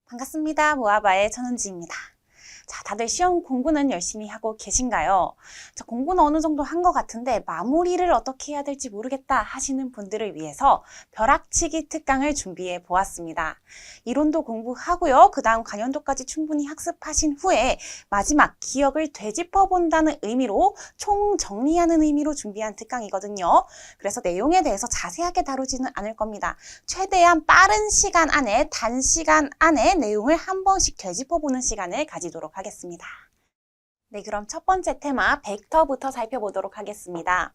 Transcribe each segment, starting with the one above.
반갑습니다. 모아바의 천은지입니다. 자, 다들 시험 공부는 열심히 하고 계신가요? 자, 공부는 어느 정도 한 것 같은데 마무리를 어떻게 해야 될지 모르겠다 하시는 분들을 위해서 벼락치기 특강을 준비해 보았습니다. 이론도 공부하고요. 그 다음 관련도까지 충분히 학습하신 후에 마지막 기억을 되짚어 본다는 의미로 총정리하는 의미로 준비한 특강이거든요. 그래서 내용에 대해서 자세하게 다루지는 않을 겁니다. 최대한 빠른 시간 안에, 단시간 안에 내용을 한 번씩 되짚어 보는 시간을 가지도록 하겠습니다. 네, 그럼 첫 번째 테마 벡터부터 살펴보도록 하겠습니다.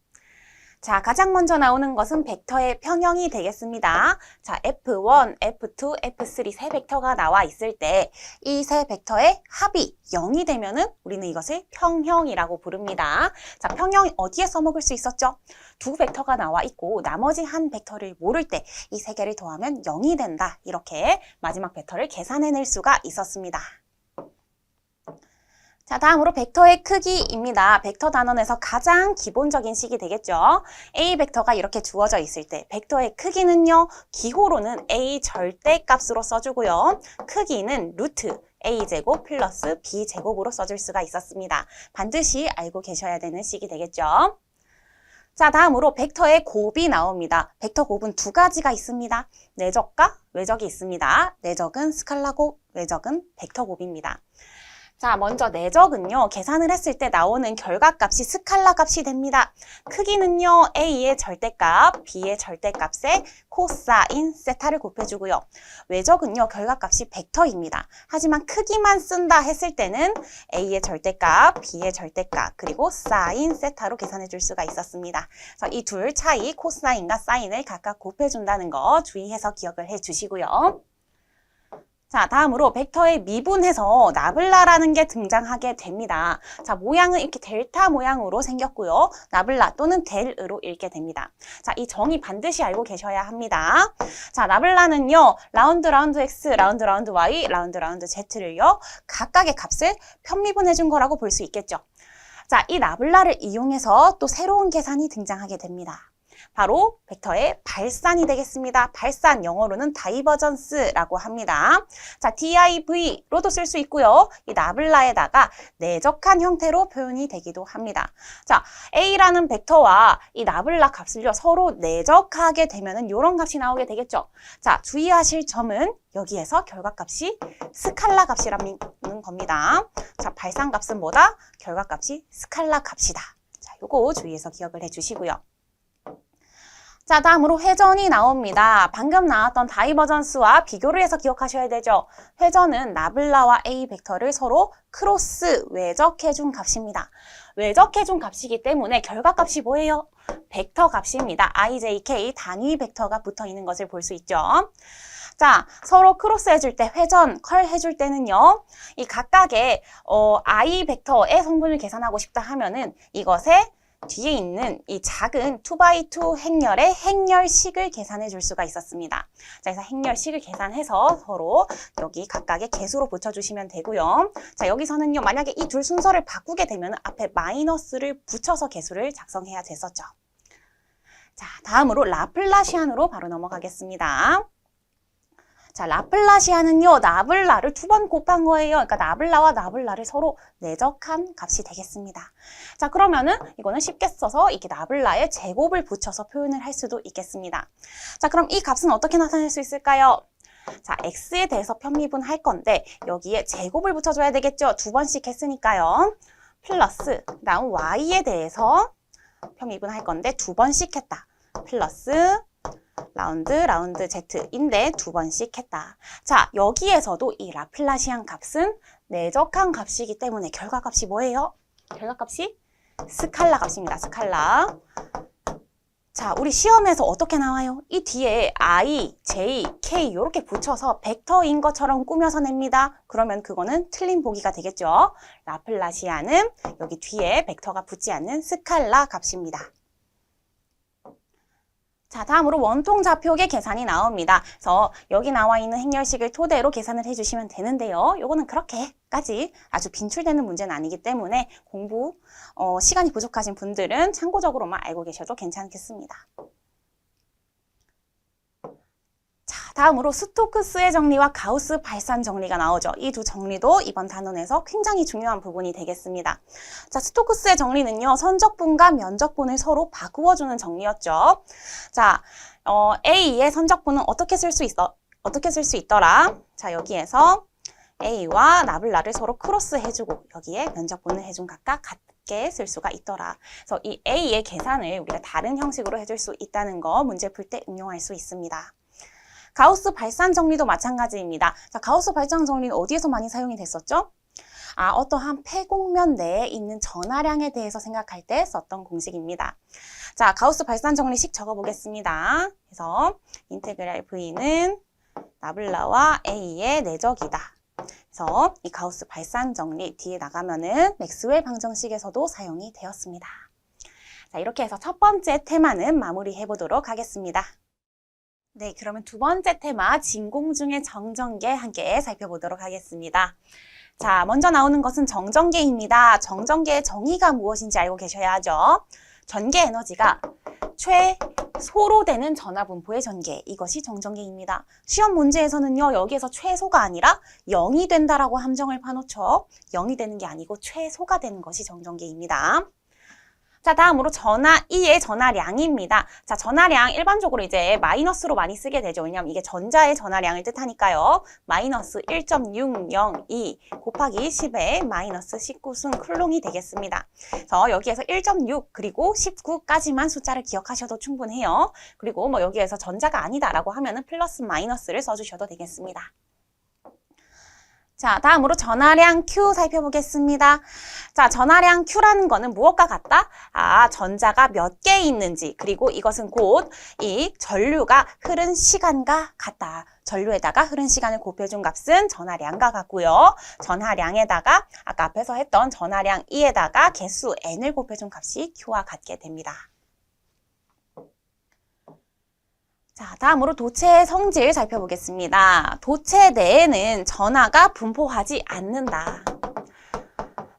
자, 가장 먼저 나오는 것은 벡터의 평형이 되겠습니다. 자, F1, F2, F3 세 벡터가 나와 있을 때 이 세 벡터의 합이 0이 되면은 우리는 이것을 평형이라고 부릅니다. 자, 평형 어디에 써먹을 수 있었죠? 두 벡터가 나와 있고 나머지 한 벡터를 모를 때 이 세 개를 더하면 0이 된다. 이렇게 마지막 벡터를 계산해낼 수가 있었습니다. 자, 다음으로 벡터의 크기입니다. 벡터 단원에서 가장 기본적인 식이 되겠죠. A 벡터가 이렇게 주어져 있을 때 벡터의 크기는요. 기호로는 A 절대값으로 써주고요. 크기는 루트 A제곱 플러스 B제곱으로 써줄 수가 있었습니다. 반드시 알고 계셔야 되는 식이 되겠죠. 자, 다음으로 벡터의 곱이 나옵니다. 벡터 곱은 두 가지가 있습니다. 내적과 외적이 있습니다. 내적은 스칼라 곱, 외적은 벡터 곱입니다. 자, 먼저 내적은요, 계산을 했을 때 나오는 결과값이 스칼라 값이 됩니다. 크기는요, A의 절대값, B의 절대값에 코사인 세타를 곱해주고요. 외적은요, 결과값이 벡터입니다. 하지만 크기만 쓴다 했을 때는 A의 절대값, B의 절대값, 그리고 사인 세타로 계산해 줄 수가 있었습니다. 그래서 이 둘 차이, 코사인과 사인을 각각 곱해준다는 거 주의해서 기억을 해 주시고요. 자, 다음으로 벡터의 미분해서 나블라라는 게 등장하게 됩니다. 자, 모양은 이렇게 델타 모양으로 생겼고요. 나블라 또는 델으로 읽게 됩니다. 자, 이 정의 반드시 알고 계셔야 합니다. 자, 나블라는요. 라운드 라운드 X, 라운드 라운드 Y, 라운드 라운드 Z를요. 각각의 값을 편미분해 준 거라고 볼 수 있겠죠. 자, 이 나블라를 이용해서 또 새로운 계산이 등장하게 됩니다. 바로 벡터의 발산이 되겠습니다. 발산, 영어로는 다이버전스라고 합니다. 자, div로도 쓸 수 있고요. 이 나블라에다가 내적한 형태로 표현이 되기도 합니다. 자, A라는 벡터와 이 나블라 값을요, 서로 내적하게 되면은 이런 값이 나오게 되겠죠. 자, 주의하실 점은 여기에서 결과값이 스칼라 값이라는 겁니다. 자, 발산 값은 뭐다? 결과값이 스칼라 값이다. 자, 요거 주의해서 기억을 해 주시고요. 자, 다음으로 회전이 나옵니다. 방금 나왔던 다이버전스와 비교를 해서 기억하셔야 되죠. 회전은 나블라와 A 벡터를 서로 크로스 외적해준 값입니다. 외적해준 값이기 때문에 결과값이 뭐예요? 벡터 값입니다. IJK 단위 벡터가 붙어 있는 것을 볼 수 있죠. 자, 서로 크로스 해줄 때, 회전, 컬 해줄 때는요, 이 각각의 I 벡터의 성분을 계산하고 싶다 하면은 이것에 뒤에 있는 이 작은 2x2 행렬의 행렬식을 계산해 줄 수가 있었습니다. 자, 그래서 행렬식을 계산해서 서로 여기 각각의 개수로 붙여주시면 되고요. 자, 여기서는요, 만약에 이 둘 순서를 바꾸게 되면 앞에 마이너스를 붙여서 개수를 작성해야 됐었죠. 자, 다음으로 라플라시안으로 바로 넘어가겠습니다. 자, 라플라시안은요, 나블라를 두 번 곱한 거예요. 그러니까 나블라와 나블라를 서로 내적한 값이 되겠습니다. 자, 그러면은 이거는 쉽게 써서 이렇게 나블라에 제곱을 붙여서 표현을 할 수도 있겠습니다. 자, 그럼 이 값은 어떻게 나타낼 수 있을까요? 자, x에 대해서 편미분할 건데 여기에 제곱을 붙여줘야 되겠죠. 두 번씩 했으니까요. 플러스, 그다음 y에 대해서 편미분할 건데 두 번씩 했다. 플러스 라운드 Z인데 두 번씩 했다. 자, 여기에서도 이 라플라시안 값은 내적한 값이기 때문에 결과값이 뭐예요? 결과값이 스칼라 값입니다. 스칼라. 자, 우리 시험에서 어떻게 나와요? 이 뒤에 I, J, K 이렇게 붙여서 벡터인 것처럼 꾸며서 냅니다. 그러면 그거는 틀린 보기가 되겠죠. 라플라시안은 여기 뒤에 벡터가 붙지 않는 스칼라 값입니다. 자, 다음으로 원통좌표계 계산이 나옵니다. 그래서 여기 나와 있는 행렬식을 토대로 계산을 해주시면 되는데요. 요거는 그렇게까지 아주 빈출되는 문제는 아니기 때문에 공부 시간이 부족하신 분들은 참고적으로만 알고 계셔도 괜찮겠습니다. 자, 다음으로 스토크스의 정리와 가우스 발산 정리가 나오죠. 이 두 정리도 이번 단원에서 굉장히 중요한 부분이 되겠습니다. 자, 스토크스의 정리는요, 선적분과 면적분을 서로 바꾸어주는 정리였죠. 자, A의 선적분은 어떻게 쓸 수 있더라? 자, 여기에서 A와 나블라를 서로 크로스 해주고 여기에 면적분을 해준 각각 같게 쓸 수가 있더라. 그래서 이 A의 계산을 우리가 다른 형식으로 해줄 수 있다는 거 문제 풀 때 응용할 수 있습니다. 가우스 발산 정리도 마찬가지입니다. 자, 가우스 발산 정리는 어디에서 많이 사용이 됐었죠? 어떠한 폐곡면 내에 있는 전하량에 대해서 생각할 때 썼던 공식입니다. 자, 가우스 발산 정리식 적어보겠습니다. 그래서 인테그랄 V는 나블라와 A의 내적이다. 그래서 이 가우스 발산 정리 뒤에 나가면은 맥스웰 방정식에서도 사용이 되었습니다. 자, 이렇게 해서 첫 번째 테마는 마무리해 보도록 하겠습니다. 네, 그러면 두 번째 테마 진공중의 정전계 함께 살펴보도록 하겠습니다. 자, 먼저 나오는 것은 정전계입니다. 정전계의 정의가 무엇인지 알고 계셔야 하죠. 전개 에너지가 최소로 되는 전하분포의 전개, 이것이 정전계입니다. 시험 문제에서는요, 여기에서 최소가 아니라 0이 된다라고 함정을 파놓죠. 0이 되는 게 아니고 최소가 되는 것이 정전계입니다. 자, 다음으로 E의 전하량입니다. 자, 전하량 일반적으로 이제 마이너스로 많이 쓰게 되죠. 왜냐하면 이게 전자의 전하량을 뜻하니까요. 마이너스 1.602 곱하기 10의 마이너스 19승 쿨롱이 되겠습니다. 그래서 여기에서 1.6 그리고 19까지만 숫자를 기억하셔도 충분해요. 그리고 뭐 여기에서 전자가 아니다라고 하면은 플러스 마이너스를 써주셔도 되겠습니다. 자, 다음으로 전하량 Q 살펴보겠습니다. 자, 전하량 Q라는 거는 무엇과 같다? 전자가 몇 개 있는지, 그리고 이것은 곧 이 전류가 흐른 시간과 같다. 전류에다가 흐른 시간을 곱해준 값은 전하량과 같고요. 전하량에다가 아까 앞에서 했던 전하량 E에다가 개수 N을 곱해준 값이 Q와 같게 됩니다. 자, 다음으로 도체의 성질 살펴보겠습니다. 도체 내에는 전하가 분포하지 않는다.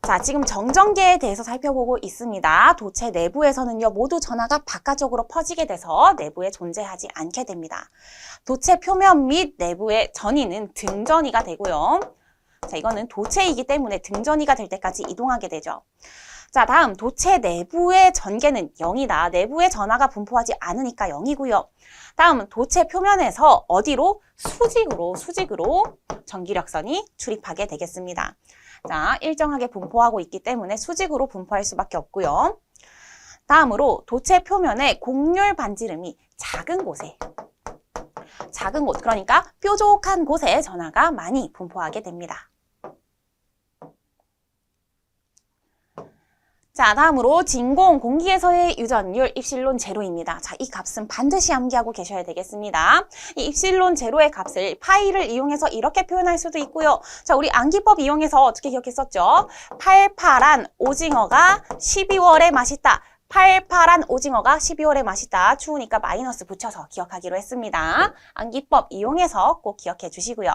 자, 지금 정전계에 대해서 살펴보고 있습니다. 도체 내부에서는요, 모두 전하가 바깥쪽으로 퍼지게 돼서 내부에 존재하지 않게 됩니다. 도체 표면 및 내부의 전이는 등전이가 되고요. 자, 이거는 도체이기 때문에 등전이가 될 때까지 이동하게 되죠. 자, 다음 도체 내부의 전개는 0이다. 내부의 전하가 분포하지 않으니까 0이고요. 다음 도체 표면에서 어디로? 수직으로 전기력선이 출입하게 되겠습니다. 자, 일정하게 분포하고 있기 때문에 수직으로 분포할 수밖에 없고요. 다음으로 도체 표면의 곡률 반지름이 작은 곳, 그러니까 뾰족한 곳에 전하가 많이 분포하게 됩니다. 자, 다음으로 진공 공기에서의 유전율 입실론 제로입니다. 자, 이 값은 반드시 암기하고 계셔야 되겠습니다. 이 입실론 제로의 값을 파이를 이용해서 이렇게 표현할 수도 있고요. 자, 우리 암기법 이용해서 어떻게 기억했었죠? 팔팔한 오징어가 12월에 맛있다. 팔팔한 오징어가 12월에 맛있다. 추우니까 마이너스 붙여서 기억하기로 했습니다. 암기법 이용해서 꼭 기억해 주시고요.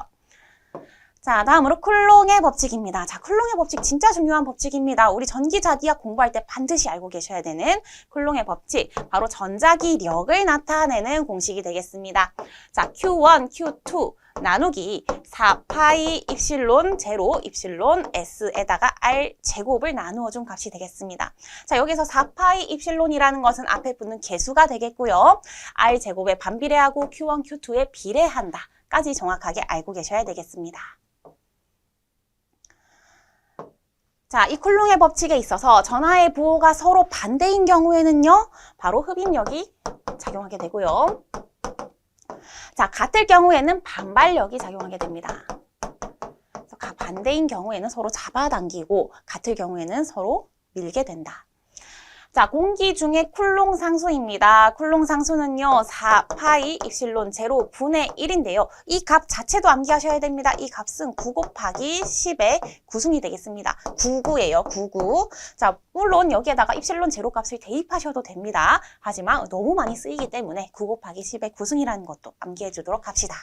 자, 다음으로 쿨롱의 법칙입니다. 자, 쿨롱의 법칙 진짜 중요한 법칙입니다. 우리 전기자기학 공부할 때 반드시 알고 계셔야 되는 쿨롱의 법칙. 바로 전자기력을 나타내는 공식이 되겠습니다. 자, Q1, Q2 나누기 4파이 입실론 제로 입실론 S에다가 R 제곱을 나누어 준 값이 되겠습니다. 자, 여기서 4파이 입실론이라는 것은 앞에 붙는 개수가 되겠고요. R 제곱에 반비례하고 Q1, Q2에 비례한다. 까지 정확하게 알고 계셔야 되겠습니다. 자, 이 쿨롱의 법칙에 있어서 전하의 부호가 서로 반대인 경우에는요, 바로 흡인력이 작용하게 되고요. 자, 같을 경우에는 반발력이 작용하게 됩니다. 그래서 반대인 경우에는 서로 잡아당기고, 같을 경우에는 서로 밀게 된다. 자, 공기 중에 쿨롱 상수입니다. 쿨롱 상수는요, 4파이 입실론 제로 분의 1인데요. 이 값 자체도 암기하셔야 됩니다. 이 값은 9 곱하기 10의 9승이 되겠습니다. 99예요, 99. 자, 물론 여기에다가 입실론 제로 값을 대입하셔도 됩니다. 하지만 너무 많이 쓰이기 때문에 9 곱하기 10의 9승이라는 것도 암기해 주도록 합시다.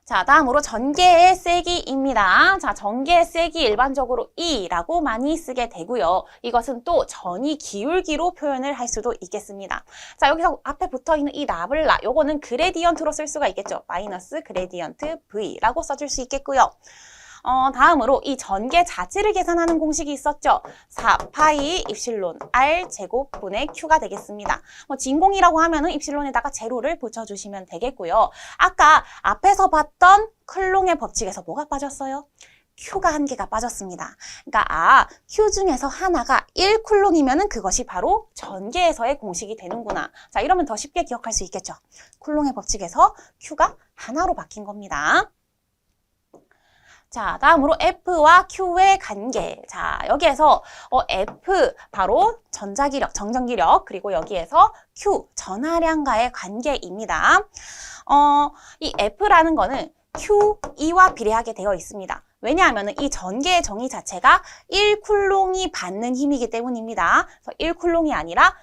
자, 다음으로 전개의 세기입니다. 자, 전개의 세기 일반적으로 E라고 많이 쓰게 되고요. 이것은 또 전이 기울기로 표현을 할 수도 있겠습니다. 자, 여기서 앞에 붙어있는 이 라블라, 요거는 그레디언트로 쓸 수가 있겠죠. 마이너스 그레디언트 V라고 써줄 수 있겠고요. 다음으로 이 전개 자체를 계산하는 공식이 있었죠. 4파이 입실론 R 제곱분의 Q가 되겠습니다. 진공이라고 하면은 입실론에다가 제로를 붙여주시면 되겠고요. 아까 앞에서 봤던 클롱의 법칙에서 뭐가 빠졌어요? Q가 한 개가 빠졌습니다. 그러니까 Q 중에서 하나가 1쿨롱이면은 그것이 바로 전개에서의 공식이 되는구나. 자, 이러면 더 쉽게 기억할 수 있겠죠. 쿨롱의 법칙에서 Q가 하나로 바뀐 겁니다. 자, 다음으로 F와 Q의 관계. 자, 여기에서 F 바로 전자기력, 정전기력, 그리고 여기에서 Q, 전하량과의 관계입니다. 이 F라는 거는 QE와 비례하게 되어 있습니다. 왜냐하면 이 전개의 정의 자체가 1쿨롱이 받는 힘이기 때문입니다. 그래서 1쿨롱이 아니라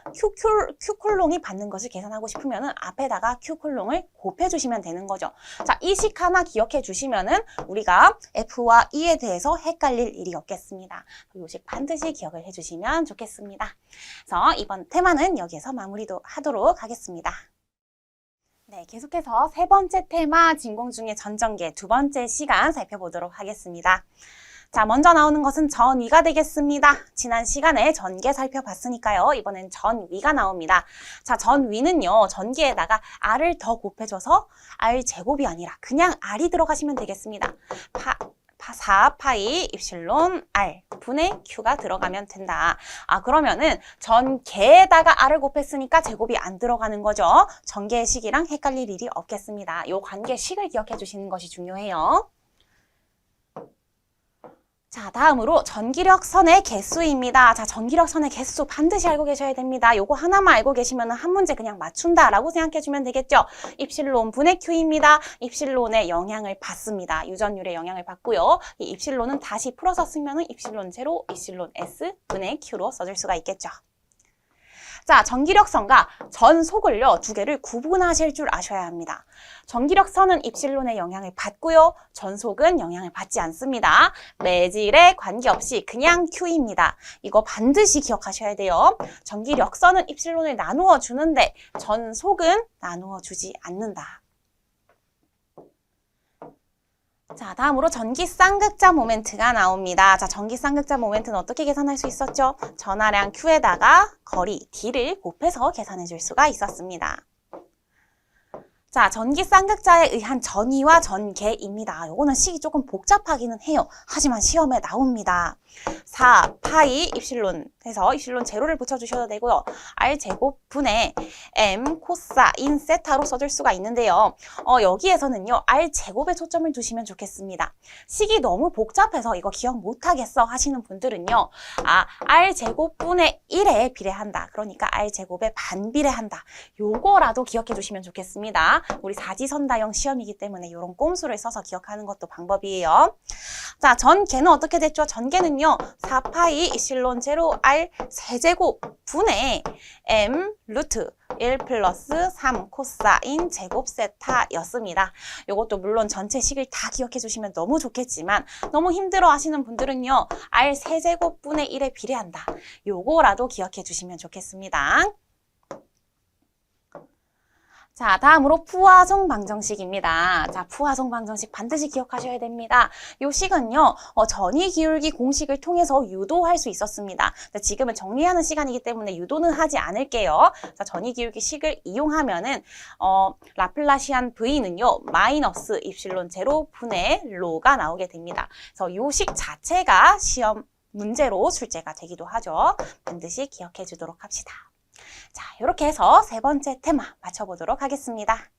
Q쿨롱이 받는 것을 계산하고 싶으면 앞에다가 Q쿨롱을 곱해주시면 되는 거죠. 자, 이 식 하나 기억해 주시면은 우리가 F와 E에 대해서 헷갈릴 일이 없겠습니다. 이 식 반드시 기억을 해주시면 좋겠습니다. 그래서 이번 테마는 여기에서 마무리도 하도록 하겠습니다. 네, 계속해서 세 번째 테마 진공 중의 전전계 두 번째 시간 살펴보도록 하겠습니다. 자, 먼저 나오는 것은 전위가 되겠습니다. 지난 시간에 전계 살펴봤으니까요. 이번엔 전위가 나옵니다. 자, 전위는요. 전계에다가 R을 더 곱해줘서 R 제곱이 아니라 그냥 R이 들어가시면 되겠습니다. 4파이 입실론 R 분의 Q가 들어가면 된다. 그러면은 전개에다가 R을 곱했으니까 제곱이 안 들어가는 거죠. 전개의 식이랑 헷갈릴 일이 없겠습니다. 이 관계식을 기억해 주시는 것이 중요해요. 자, 다음으로 전기력선의 개수입니다. 자, 전기력선의 개수 반드시 알고 계셔야 됩니다. 요거 하나만 알고 계시면 한 문제 그냥 맞춘다라고 생각해주면 되겠죠. 입실론 분의 Q입니다. 입실론의 영향을 받습니다. 유전율의 영향을 받고요. 이 입실론은 다시 풀어서 쓰면 입실론 제로, 입실론 S 분의 Q로 써줄 수가 있겠죠. 자, 전기력선과 전속을요, 두 개를 구분하실 줄 아셔야 합니다. 전기력선은 입실론의 영향을 받고요, 전속은 영향을 받지 않습니다. 매질에 관계없이 그냥 Q입니다. 이거 반드시 기억하셔야 돼요. 전기력선은 입실론을 나누어 주는데 전속은 나누어 주지 않는다. 자, 다음으로 전기 쌍극자 모멘트가 나옵니다. 자, 전기 쌍극자 모멘트는 어떻게 계산할 수 있었죠? 전하량 Q에다가 거리 D를 곱해서 계산해 줄 수가 있었습니다. 자, 전기 쌍극자에 의한 전위와 전개입니다. 요거는 식이 조금 복잡하기는 해요. 하지만 시험에 나옵니다. 4파이 입실론 해서 입실론 제로를 붙여주셔도 되고요. R 제곱분의 M 코사인 세타로 써줄 수가 있는데요. 여기에서는요. R 제곱에 초점을 두시면 좋겠습니다. 식이 너무 복잡해서 이거 기억 못하겠어 하시는 분들은요. R 제곱분의 1에 비례한다. 그러니까 R 제곱에 반비례한다. 요거라도 기억해 주시면 좋겠습니다. 우리 사지선다형 시험이기 때문에 이런 꼼수를 써서 기억하는 것도 방법이에요. 자, 전개는 어떻게 됐죠? 전개는요. 4파이 입실론 제로 R 세제곱 분의 M 루트 1 플러스 3 코사인 제곱 세타였습니다. 이것도 물론 전체 식을 다 기억해 주시면 너무 좋겠지만 너무 힘들어 하시는 분들은요. R 세제곱 분의 1에 비례한다. 요거라도 기억해 주시면 좋겠습니다. 자, 다음으로 푸아송 방정식입니다. 자, 푸아송 방정식 반드시 기억하셔야 됩니다. 요 식은요, 전위 기울기 공식을 통해서 유도할 수 있었습니다. 지금은 정리하는 시간이기 때문에 유도는 하지 않을게요. 자, 전위 기울기 식을 이용하면은, 라플라시안 V는요, 마이너스 입실론 제로 분의 로가 나오게 됩니다. 그래서 요 식 자체가 시험 문제로 출제가 되기도 하죠. 반드시 기억해 주도록 합시다. 자, 이렇게 해서 세 번째 테마 맞춰보도록 하겠습니다.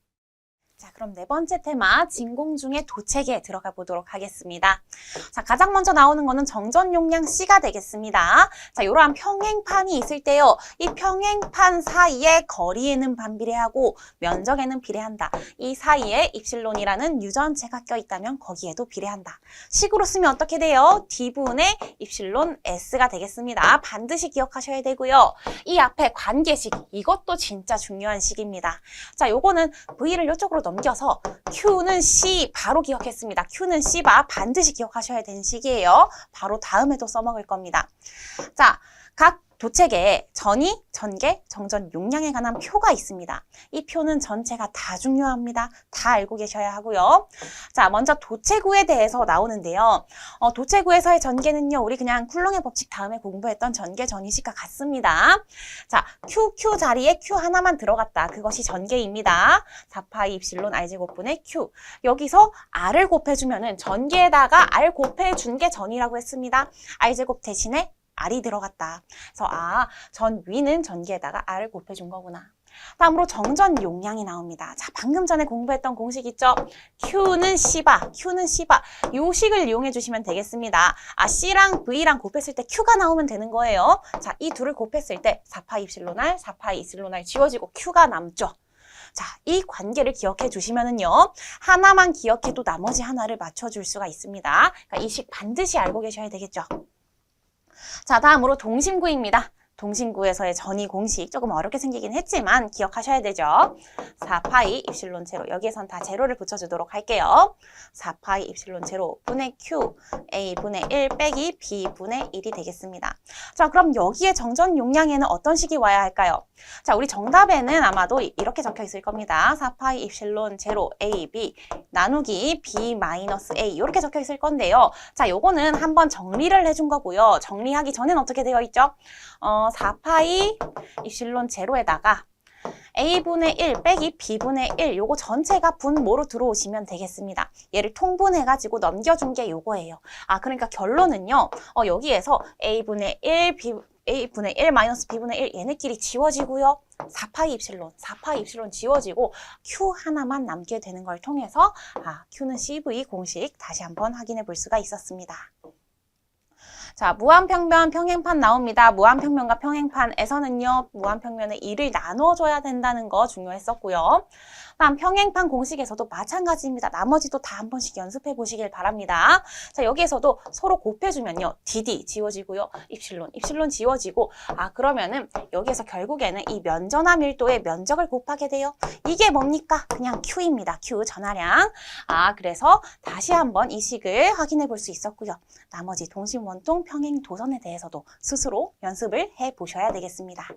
자, 그럼 네 번째 테마 진공 중의 도체계 들어가 보도록 하겠습니다. 자, 가장 먼저 나오는 거는 정전 용량 C가 되겠습니다. 자, 이러한 평행판이 있을 때요. 이 평행판 사이의 거리에는 반비례하고 면적에는 비례한다. 이 사이에 입실론이라는 유전체가 껴있다면 거기에도 비례한다. 식으로 쓰면 어떻게 돼요? D분의 입실론 S가 되겠습니다. 반드시 기억하셔야 되고요. 이 앞에 관계식, 이것도 진짜 중요한 식입니다. 자, 요거는 V를 이쪽으로 넘겨서 Q는 C 바로 기억했습니다. Q는 C바 반드시 기억하셔야 되는 식이에요. 바로 다음에도 써먹을 겁니다. 자, 각 도책에 전이, 전개, 정전 용량에 관한 표가 있습니다. 이 표는 전체가 다 중요합니다. 다 알고 계셔야 하고요. 자, 먼저 도체구에 대해서 나오는데요. 도체구에서의 전개는요, 우리 그냥 쿨롱의 법칙 다음에 공부했던 전개 전위식과 같습니다. 자, Q 자리에 Q 하나만 들어갔다. 그것이 전개입니다. 4파이 입실론 R제곱분의 Q. 여기서 R을 곱해주면은 전개에다가 R 곱해준 게 전이라고 했습니다. R제곱 대신에 R이 들어갔다. 그래서 전 위는 전기에다가 R을 곱해준 거구나. 다음으로 정전 용량이 나옵니다. 자, 방금 전에 공부했던 공식 있죠? Q는 C바, Q는 C바. 요 식을 이용해 주시면 되겠습니다. C랑 V랑 곱했을 때 Q가 나오면 되는 거예요. 자, 이 둘을 곱했을 때 4파이 입실론 R, 4파이 입실론 R 지워지고 Q가 남죠. 자, 이 관계를 기억해 주시면은요, 하나만 기억해도 나머지 하나를 맞춰줄 수가 있습니다. 그러니까 이 식 반드시 알고 계셔야 되겠죠? 자, 다음으로 동심구입니다. 동심구에서의 전위 공식 조금 어렵게 생기긴 했지만 기억하셔야 되죠. 4파이 입실론 제로, 여기에선 다 제로를 붙여주도록 할게요. 4파이 입실론 제로 분의 Q, A분의 1 빼기 B분의 1이 되겠습니다. 자, 그럼 여기에 정전 용량에는 어떤 식이 와야 할까요? 자, 우리 정답에는 아마도 이렇게 적혀 있을 겁니다. 4파이 입실론 제로 A, B 나누기 B 마이너스 A 이렇게 적혀 있을 건데요. 자, 요거는 한번 정리를 해준 거고요. 정리하기 전엔 어떻게 되어 있죠? 4파이 입실론 제로에다가 A분의 1 빼기 B분의 1 요거 전체가 분모로 들어오시면 되겠습니다. 얘를 통분해가지고 넘겨준 게 요거예요. 그러니까 결론은요. 여기에서 A분의 1, A분의 1 마이너스 B분의 1 얘네끼리 지워지고요. 4파이 입실론 지워지고 Q 하나만 남게 되는 걸 통해서 Q는 CV 공식 다시 한번 확인해 볼 수가 있었습니다. 자, 무한평면 평행판 나옵니다. 무한평면과 평행판에서는요, 무한평면의 2를 나눠줘야 된다는 거 중요했었고요. 다음 평행판 공식에서도 마찬가지입니다. 나머지도 다 한 번씩 연습해 보시길 바랍니다. 자, 여기에서도 서로 곱해주면요, DD 지워지고요, 입실론 지워지고, 그러면은 여기에서 결국에는 이 면전화 밀도의 면적을 곱하게 돼요. 이게 뭡니까? 그냥 Q입니다. Q 전하량. 그래서 다시 한번 이 식을 확인해 볼 수 있었고요. 나머지 동심 원통 평행 도선에 대해서도 스스로 연습을 해 보셔야 되겠습니다.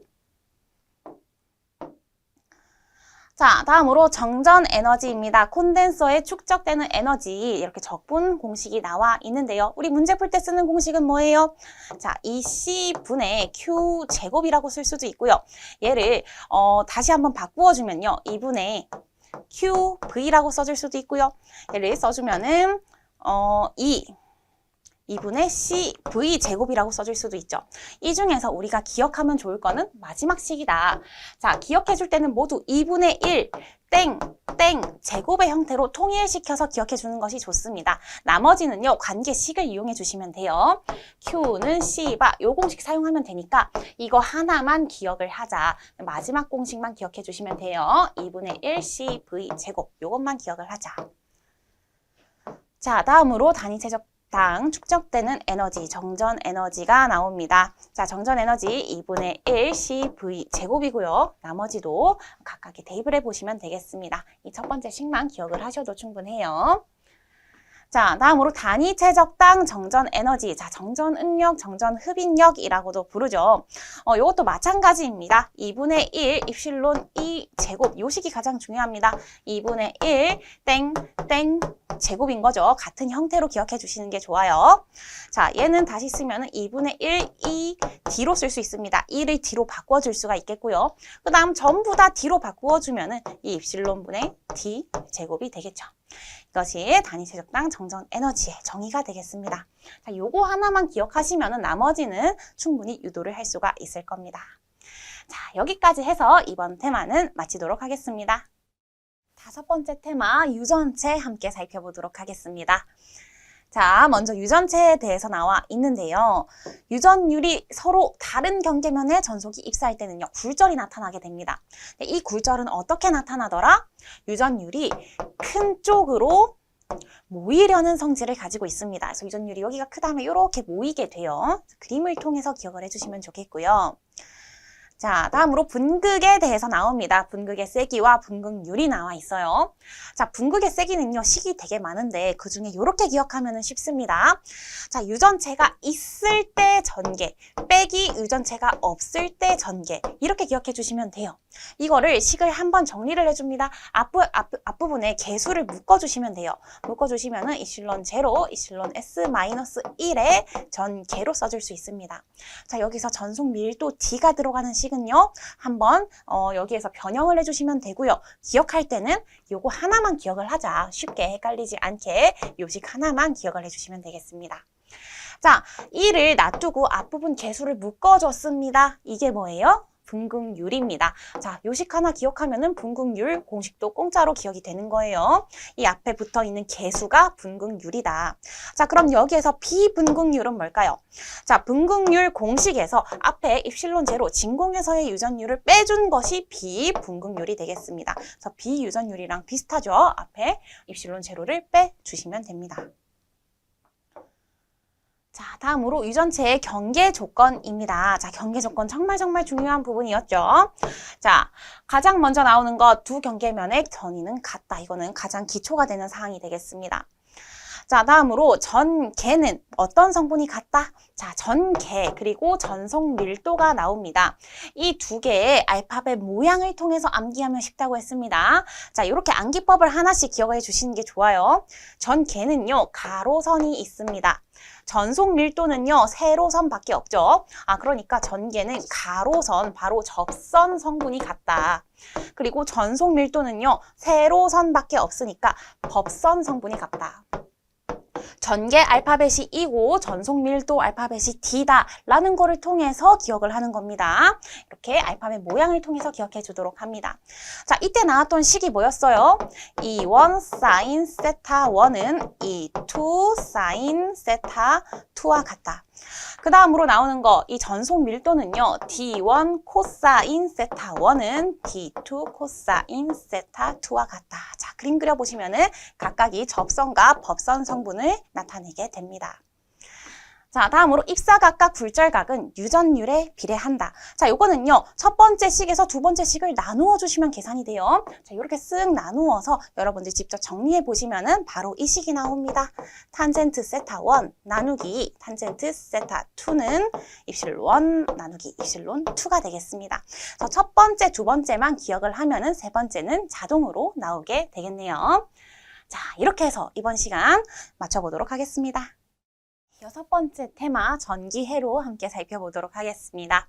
자, 다음으로 정전 에너지입니다. 콘덴서에 축적되는 에너지 이렇게 적분 공식이 나와 있는데요. 우리 문제 풀 때 쓰는 공식은 뭐예요? 자, EC분의 Q제곱이라고 쓸 수도 있고요. 얘를 다시 한번 바꾸어주면요. 2분의 QV라고 써줄 수도 있고요. 얘를 써주면은 2분의 CV 제곱이라고 써줄 수도 있죠. 이 중에서 우리가 기억하면 좋을 거는 마지막 식이다. 자, 기억해 줄 때는 모두 2분의 1 땡 제곱의 형태로 통일시켜서 기억해 주는 것이 좋습니다. 나머지는요, 관계식을 이용해 주시면 돼요. Q는 C바 요 공식 사용하면 되니까 이거 하나만 기억을 하자. 마지막 공식만 기억해 주시면 돼요. 2분의 1 CV 제곱 요것만 기억을 하자. 자, 다음으로 단위 최적당 축적되는 에너지, 정전 에너지가 나옵니다. 자, 정전 에너지 2분의 1 CV 제곱이고요. 나머지도 각각의 대입을 해보시면 되겠습니다. 이 첫 번째 식만 기억을 하셔도 충분해요. 자, 다음으로 단위 최적당 정전 에너지. 자, 정전 응력, 정전 흡인력이라고도 부르죠. 이것도 마찬가지입니다. 2분의 1 입실론 2 제곱. 요 식이 가장 중요합니다. 2분의 1 땡 제곱인 거죠. 같은 형태로 기억해 주시는 게 좋아요. 자, 얘는 다시 쓰면은 2분의 1 2 D로 쓸 수 있습니다. 1을 D로 바꿔줄 수가 있겠고요. 그 다음 전부 다 D로 바꾸어주면은 이 입실론분의 D 제곱이 되겠죠. 이것이 단위 최적당 정전 에너지의 정의가 되겠습니다. 자, 요거 하나만 기억하시면은 나머지는 충분히 유도를 할 수가 있을 겁니다. 자, 여기까지 해서 이번 테마는 마치도록 하겠습니다. 다섯 번째 테마, 유전체 함께 살펴보도록 하겠습니다. 자, 먼저 유전체에 대해서 나와 있는데요. 유전율이 서로 다른 경계면에 전속이 입사할 때는요, 굴절이 나타나게 됩니다. 이 굴절은 어떻게 나타나더라? 유전율이 큰 쪽으로 모이려는 성질을 가지고 있습니다. 그래서 유전율이 여기가 크다면 이렇게 모이게 돼요. 그림을 통해서 기억을 해주시면 좋겠고요. 자, 다음으로 분극에 대해서 나옵니다. 분극의 세기와 분극률이 나와 있어요. 자, 분극의 세기는요, 식이 되게 많은데 그중에 이렇게 기억하면 쉽습니다. 자, 유전체가 있을 때 전개, 빼기 유전체가 없을 때 전개, 이렇게 기억해 주시면 돼요. 이거를 식을 한번 정리를 해줍니다. 앞부분에 개수를 묶어주시면 돼요. 묶어주시면은 이실론 제로, 이실론 S-1의 전개로 써줄 수 있습니다. 자, 여기서 전속 밀도 D가 들어가는 식은요, 한번 여기에서 변형을 해주시면 되고요. 기억할 때는 요거 하나만 기억을 하자. 쉽게 헷갈리지 않게 요 식 하나만 기억을 해주시면 되겠습니다. 자, 이를 놔두고 앞부분 개수를 묶어줬습니다. 이게 뭐예요? 분극률입니다. 자, 요식 하나 기억하면은 분극률 공식도 공짜로 기억이 되는 거예요. 이 앞에 붙어 있는 개수가 분극률이다. 자, 그럼 여기에서 비분극률은 뭘까요? 자, 분극률 공식에서 앞에 입실론 제로 진공에서의 유전율을 빼준 것이 비분극률이 되겠습니다. 그래서 비유전율이랑 비슷하죠? 앞에 입실론 제로를 빼주시면 됩니다. 자, 다음으로 유전체의 경계 조건입니다. 자, 경계 조건 정말 중요한 부분이었죠. 자, 가장 먼저 나오는 것 두 경계면의 전이는 같다. 이거는 가장 기초가 되는 사항이 되겠습니다. 자, 다음으로 전개는 어떤 성분이 같다? 자, 전개 그리고 전속 밀도가 나옵니다. 이 두 개의 알파벳 모양을 통해서 암기하면 쉽다고 했습니다. 자, 이렇게 암기법을 하나씩 기억해 주시는 게 좋아요. 전개는요, 가로선이 있습니다. 전속 밀도는요, 세로선밖에 없죠. 그러니까 전개는 가로선, 바로 접선 성분이 같다. 그리고 전속 밀도는요, 세로선밖에 없으니까 법선 성분이 같다. 전개 알파벳이 E고 전속 밀도 알파벳이 D다 라는 거를 통해서 기억을 하는 겁니다. 이렇게 알파벳 모양을 통해서 기억해 주도록 합니다. 자, 이때 나왔던 식이 뭐였어요? E1 sin 세타 1은 E2 sin 세타 2와 같다. 그 다음으로 나오는 거, 이 전속 밀도는요, D1 코사인 세타 1은 D2 코사인 세타 2와 같다. 자, 그림 그려보시면은 각각이 접선과 법선 성분을 나타내게 됩니다. 자, 다음으로 입사각과 굴절각은 유전율에 비례한다. 자, 요거는요, 첫 번째 식에서 두 번째 식을 나누어 주시면 계산이 돼요. 자, 이렇게 쓱 나누어서 여러분들 직접 정리해 보시면은 바로 이 식이 나옵니다. 탄젠트 세타 1 나누기 탄젠트 세타 2는 입실론 1 나누기 입실론 2가 되겠습니다. 그래서 첫 번째, 두 번째만 기억을 하면은 세 번째는 자동으로 나오게 되겠네요. 자, 이렇게 해서 이번 시간 마쳐보도록 하겠습니다. 여섯 번째 테마 전기회로 함께 살펴보도록 하겠습니다.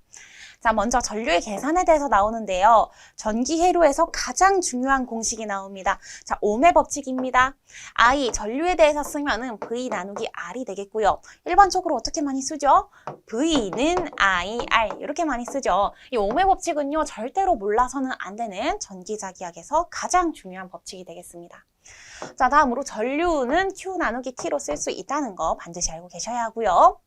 자, 먼저 전류의 계산에 대해서 나오는데요. 전기회로에서 가장 중요한 공식이 나옵니다. 자, ohm의 법칙입니다. I, 전류에 대해서 쓰면은 V 나누기 R이 되겠고요. 일반적으로 어떻게 많이 쓰죠? V는 IR 이렇게 많이 쓰죠. 이 ohm의 법칙은요, 절대로 몰라서는 안 되는 전기자기학에서 가장 중요한 법칙이 되겠습니다. 자, 다음으로 전류는 Q 나누기 T로 쓸 수 있다는 거 반드시 알고 계셔야 하고요.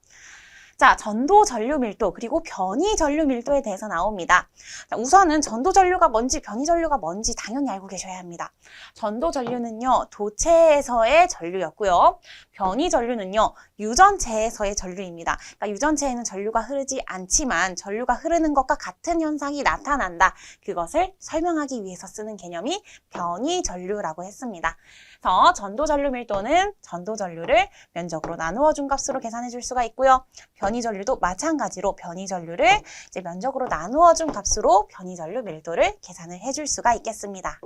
자, 전도 전류 밀도 그리고 변이 전류 밀도에 대해서 나옵니다. 자, 우선은 전도 전류가 뭔지 변이 전류가 뭔지 당연히 알고 계셔야 합니다. 전도 전류는요, 도체에서의 전류였고요. 변이 전류는요, 유전체에서의 전류입니다. 그러니까 유전체에는 전류가 흐르지 않지만 전류가 흐르는 것과 같은 현상이 나타난다. 그것을 설명하기 위해서 쓰는 개념이 변이 전류라고 했습니다. 그래서 전도 전류 밀도는 전도 전류를 면적으로 나누어 준 값으로 계산해 줄 수가 있고요. 변이 전류도 마찬가지로 변이 전류를 이제 면적으로 나누어 준 값으로 변이 전류 밀도를 계산을 해줄 수가 있겠습니다.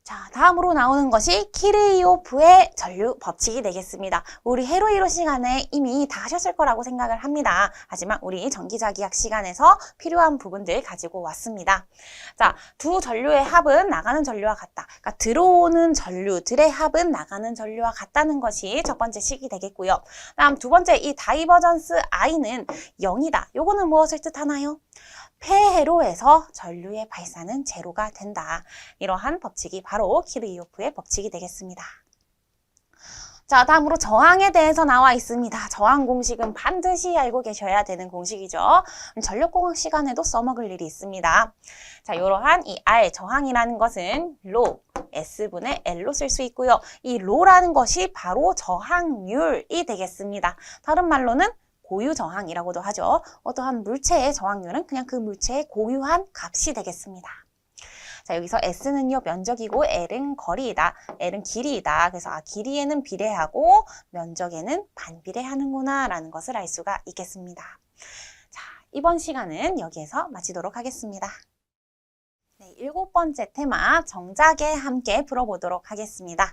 자, 다음으로 나오는 것이 키르이오프의 전류 법칙이 되겠습니다. 우리 헤로이로 시간에 이미 다 하셨을 거라고 생각을 합니다. 하지만 우리 전기자기학 시간에서 필요한 부분들 가지고 왔습니다. 자, 두 전류의 합은 나가는 전류와 같다. 그러니까 들어오는 전류들의 합은 나가는 전류와 같다는 것이 첫 번째 식이 되겠고요. 다음 두 번째, 이 다이버전스 I는 0이다. 요거는 무엇을 뜻하나요? 폐회로에서 전류의 발산은 제로가 된다. 이러한 법칙이 바로 키르이오프의 법칙이 되겠습니다. 자, 다음으로 저항에 대해서 나와 있습니다. 저항 공식은 반드시 알고 계셔야 되는 공식이죠. 전력공학 시간에도 써먹을 일이 있습니다. 자, 이러한 이 R, 저항이라는 것은 로, S분의 L로 쓸 수 있고요. 이 로라는 것이 바로 저항률이 되겠습니다. 다른 말로는 고유 저항이라고도 하죠. 어떠한 물체의 저항률은 그냥 그 물체의 고유한 값이 되겠습니다. 자, 여기서 S는요, 면적이고 L은 거리이다. L은 길이이다. 그래서 길이에는 비례하고 면적에는 반비례하는구나 라는 것을 알 수가 있겠습니다. 자, 이번 시간은 여기에서 마치도록 하겠습니다. 네, 7번째 테마 정작에 함께 풀어보도록 하겠습니다.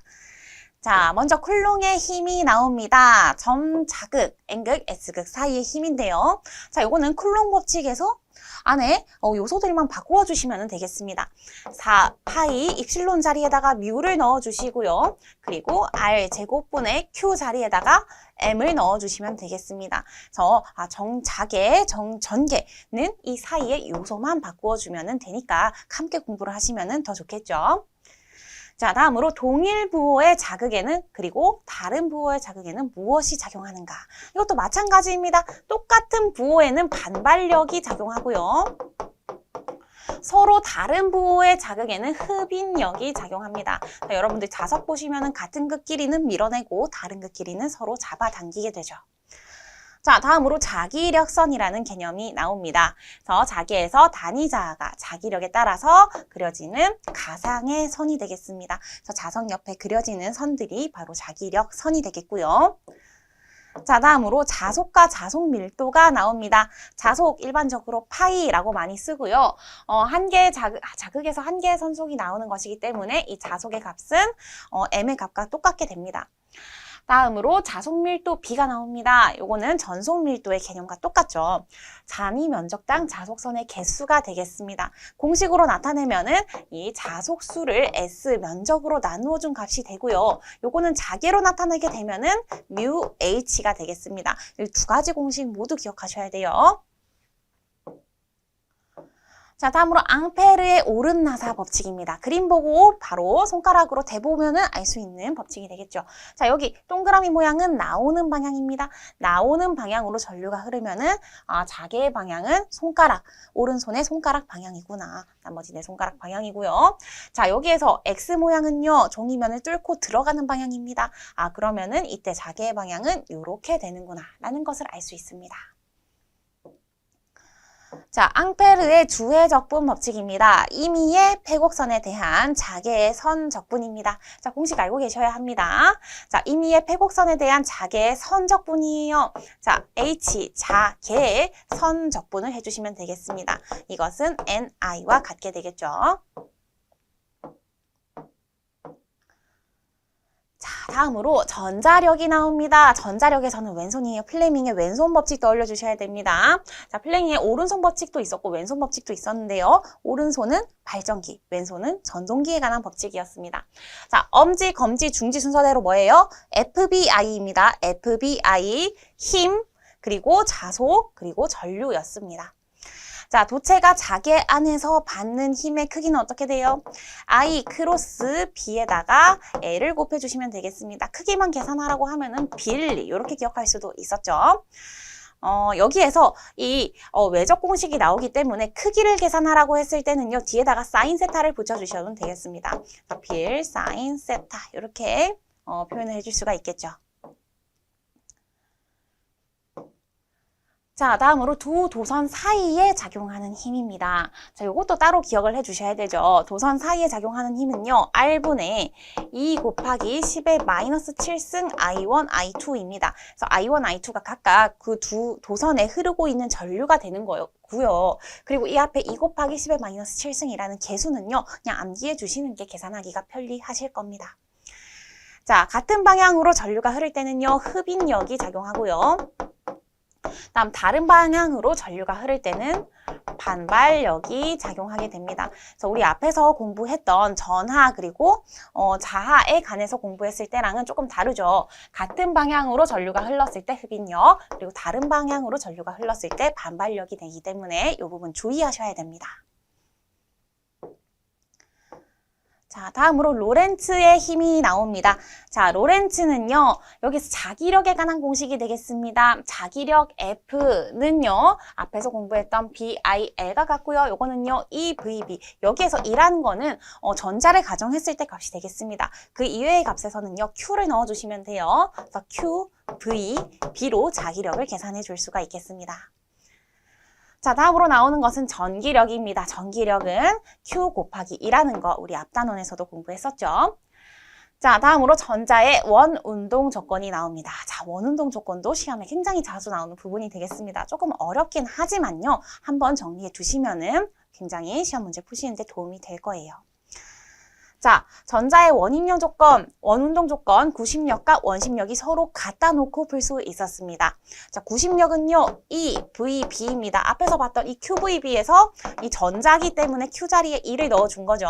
자, 먼저 쿨롱의 힘이 나옵니다. 점 자극, N극, S극 사이의 힘인데요. 자, 요거는 쿨롱 법칙에서 안에 요소들만 바꾸어 주시면 되겠습니다. 4 파이 입실론 자리에다가 뮤를 넣어 주시고요. 그리고 R 제곱분의 Q 자리에다가 M을 넣어 주시면 되겠습니다. 그래서 정자계, 정전계는 이 사이의 요소만 바꾸어 주면 되니까 함께 공부를 하시면 더 좋겠죠. 자, 다음으로 동일 부호의 자극에는 그리고 다른 부호의 자극에는 무엇이 작용하는가? 이것도 마찬가지입니다. 똑같은 부호에는 반발력이 작용하고요. 서로 다른 부호의 자극에는 흡인력이 작용합니다. 자, 여러분들 자석 보시면 같은 극끼리는 밀어내고 다른 극끼리는 서로 잡아당기게 되죠. 자, 다음으로 자기력선이라는 개념이 나옵니다. 그래서 자기에서 단위자가 자기력에 따라서 그려지는 가상의 선이 되겠습니다. 그래서 자석 옆에 그려지는 선들이 바로 자기력선이 되겠고요. 자, 다음으로 자속과 자속 밀도가 나옵니다. 자속 일반적으로 파이라고 많이 쓰고요. 한 개의 자극에서 한 개의 선속이 나오는 것이기 때문에 이 자속의 값은 m의 값과 똑같게 됩니다. 다음으로 자속밀도 B가 나옵니다. 요거는 전속밀도의 개념과 똑같죠. 단위 면적당 자속선의 개수가 되겠습니다. 공식으로 나타내면은 이 자속수를 S 면적으로 나누어 준 값이 되고요. 요거는 자계로 나타내게 되면은 뮤 H가 되겠습니다. 이 두 가지 공식 모두 기억하셔야 돼요. 자, 다음으로 앙페르의 오른나사 법칙입니다. 그림 보고 바로 손가락으로 대보면은 알 수 있는 법칙이 되겠죠. 자, 여기 동그라미 모양은 나오는 방향입니다. 나오는 방향으로 전류가 흐르면은 자개의 방향은 손가락, 오른손의 손가락 방향이구나. 나머지 내 손가락 방향이고요. 자, 여기에서 X 모양은요, 종이면을 뚫고 들어가는 방향입니다. 그러면은 이때 자개의 방향은 이렇게 되는구나 라는 것을 알 수 있습니다. 자, 앙페르의 주해 적분 법칙입니다. 임의의 패곡선에 대한 자개의 선 적분입니다. 자, 공식 알고 계셔야 합니다. 자, 임의의 패곡선에 대한 자개의 선 적분이에요. 자, H 자개의 선 적분을 해주시면 되겠습니다. 이것은 NI와 같게 되겠죠. 자, 다음으로 전자력이 나옵니다. 전자력에서는 왼손이에요. 플레밍의 왼손 법칙 떠올려 주셔야 됩니다. 자, 플레밍의 오른손 법칙도 있었고 왼손 법칙도 있었는데요. 오른손은 발전기, 왼손은 전동기에 관한 법칙이었습니다. 자, 엄지, 검지, 중지 순서대로 뭐예요? FBI입니다. FBI, 힘, 그리고 자속, 그리고 전류였습니다. 자, 도체가 자개 안에서 받는 힘의 크기는 어떻게 돼요? I 크로스 B에다가 L을 곱해주시면 되겠습니다. 크기만 계산하라고 하면은 빌리 이렇게 기억할 수도 있었죠. 여기에서 이 외적 공식이 나오기 때문에 크기를 계산하라고 했을 때는요. 뒤에다가 사인 세타를 붙여주셔도 되겠습니다. 빌, 사인, 세타 이렇게 표현을 해줄 수가 있겠죠. 자, 다음으로 두 도선 사이에 작용하는 힘입니다. 자, 요것도 따로 기억을 해주셔야 되죠. 도선 사이에 작용하는 힘은요, R분의 2 곱하기 10의 마이너스 7승 I1, I2입니다. 그래서 I1, I2가 각각 그 두 도선에 흐르고 있는 전류가 되는 거고요. 그리고 이 앞에 2 곱하기 10의 마이너스 7승이라는 개수는요, 그냥 암기해 주시는 게 계산하기가 편리하실 겁니다. 자, 같은 방향으로 전류가 흐를 때는요, 흡인력이 작용하고요. 다음 다른 방향으로 전류가 흐를 때는 반발력이 작용하게 됩니다. 그래서 우리 앞에서 공부했던 전하 그리고 자하에 관해서 공부했을 때랑은 조금 다르죠. 같은 방향으로 전류가 흘렀을 때 흡인력, 그리고 다른 방향으로 전류가 흘렀을 때 반발력이 되기 때문에 이 부분 주의하셔야 됩니다. 자, 다음으로 로렌츠의 힘이 나옵니다. 자, 로렌츠는요, 여기서 자기력에 관한 공식이 되겠습니다. 자기력 F는요, 앞에서 공부했던 BIL과 같고요. 요거는요, EVB. 여기에서 E라는 거는 전자를 가정했을 때 값이 되겠습니다. 그 이외의 값에서는요, Q를 넣어주시면 돼요. 그래서 Q V, B로 자기력을 계산해 줄 수가 있겠습니다. 자, 다음으로 나오는 것은 전기력입니다. 전기력은 Q 곱하기 2라는 거 우리 앞 단원에서도 공부했었죠. 자, 다음으로 전자의 원운동 조건이 나옵니다. 자, 원운동 조건도 시험에 굉장히 자주 나오는 부분이 되겠습니다. 조금 어렵긴 하지만요. 한번 정리해 두시면은 굉장히 시험 문제 푸시는데 도움이 될 거예요. 자, 전자의 원인력 조건, 원운동 조건, 구심력과 원심력이 서로 갖다 놓고 풀 수 있었습니다. 자, 구심력은요, E, V, B입니다. 앞에서 봤던 이 QVB에서 이 전자기 때문에 Q 자리에 2를 넣어준 거죠.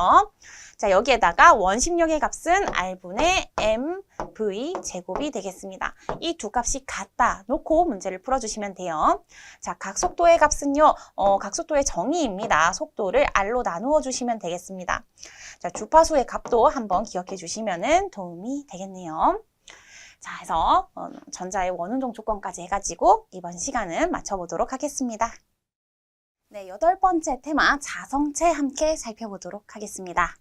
자, 여기에다가 원심력의 값은 R분의 MV 제곱이 되겠습니다. 이 두 값이 같다 놓고 문제를 풀어주시면 돼요. 자, 각속도의 값은요, 각속도의 정의입니다. 속도를 R로 나누어 주시면 되겠습니다. 자, 주파수의 값도 한번 기억해 주시면 도움이 되겠네요. 자, 해서 전자의 원운동 조건까지 해가지고 이번 시간은 마쳐보도록 하겠습니다. 네, 8번째 테마 자성체 함께 살펴보도록 하겠습니다.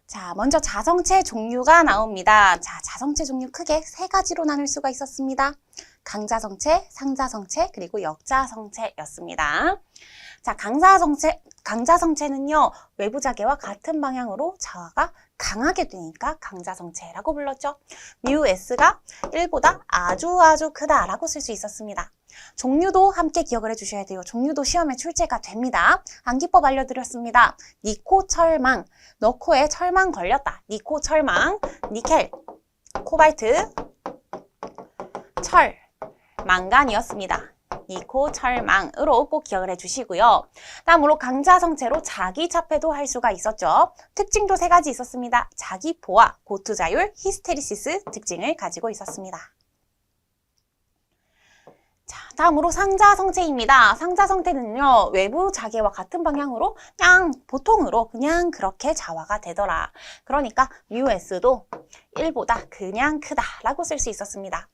자, 먼저 자성체 종류가 나옵니다. 자, 자성체 종류 크게 3가지로 나눌 수가 있었습니다. 강자성체, 상자성체, 그리고 역자성체였습니다. 자, 강자성체는요, 외부 자개와 같은 방향으로 자화가 강하게 되니까 강자성체라고 불렀죠. μs가 1보다 아주 크다라고 쓸 수 있었습니다. 종류도 함께 기억을 해주셔야 돼요. 종류도 시험에 출제가 됩니다. 암기법 알려드렸습니다. 니코, 철망, 너 코에 철망 걸렸다. 니코, 철망, 니켈, 코발트, 철, 망간이었습니다. 니코, 철망으로 꼭 기억을 해주시고요. 다음으로 강자성체로 자기자폐도 할 수가 있었죠. 특징도 3가지 있었습니다. 자기포화, 고투자율, 히스테리시스 특징을 가지고 있었습니다. 자, 다음으로 상자성체입니다. 상자성체는요, 외부 자개와 같은 방향으로 그냥 보통으로 그냥 그렇게 자화가 되더라. 그러니까 μs도 1보다 그냥 크다라고 쓸 수 있었습니다.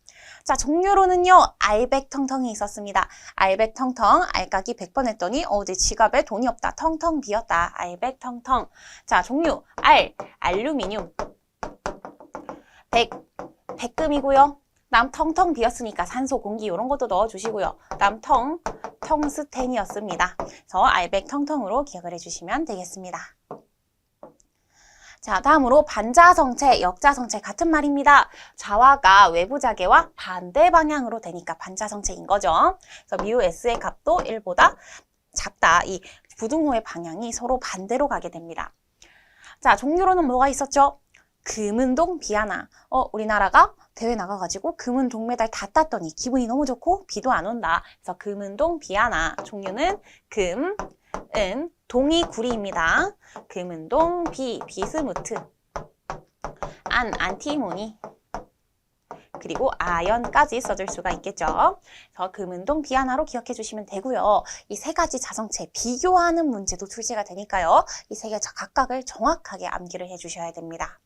자, 종류로는요, 알백텅텅이 있었습니다. 알백텅텅, 알까기 100번 했더니 내 지갑에 돈이 없다. 텅텅 비었다. 알백텅텅. 자, 종류, 알루미늄, 백금이고요. 다음 텅텅 비었으니까 산소, 공기 이런 것도 넣어주시고요. 다음 텅스텐이었습니다. 그래서 알백텅텅으로 기억을 해주시면 되겠습니다. 자, 다음으로 반자성체, 역자성체 같은 말입니다. 자화가 외부 자개와 반대 방향으로 되니까 반자성체인 거죠. 그래서 μs의 값도 1보다 작다. 이 부등호의 방향이 서로 반대로 가게 됩니다. 자, 종류로는 뭐가 있었죠? 금은동, 비아나. 우리나라가 대회 나가가지고 금은 동메달 다 땄더니 기분이 너무 좋고 비도 안 온다. 그래서 금은동, 비아나. 종류는 금, 은, 동이 구리입니다. 금은동, 비스무트, 안티모니, 그리고 아연까지 써줄 수가 있겠죠. 그래서 금은동, 비아나로 기억해 주시면 되고요. 이 3가지 자성체 비교하는 문제도 출제가 되니까요. 이 3개 각각을 정확하게 암기를 해 주셔야 됩니다.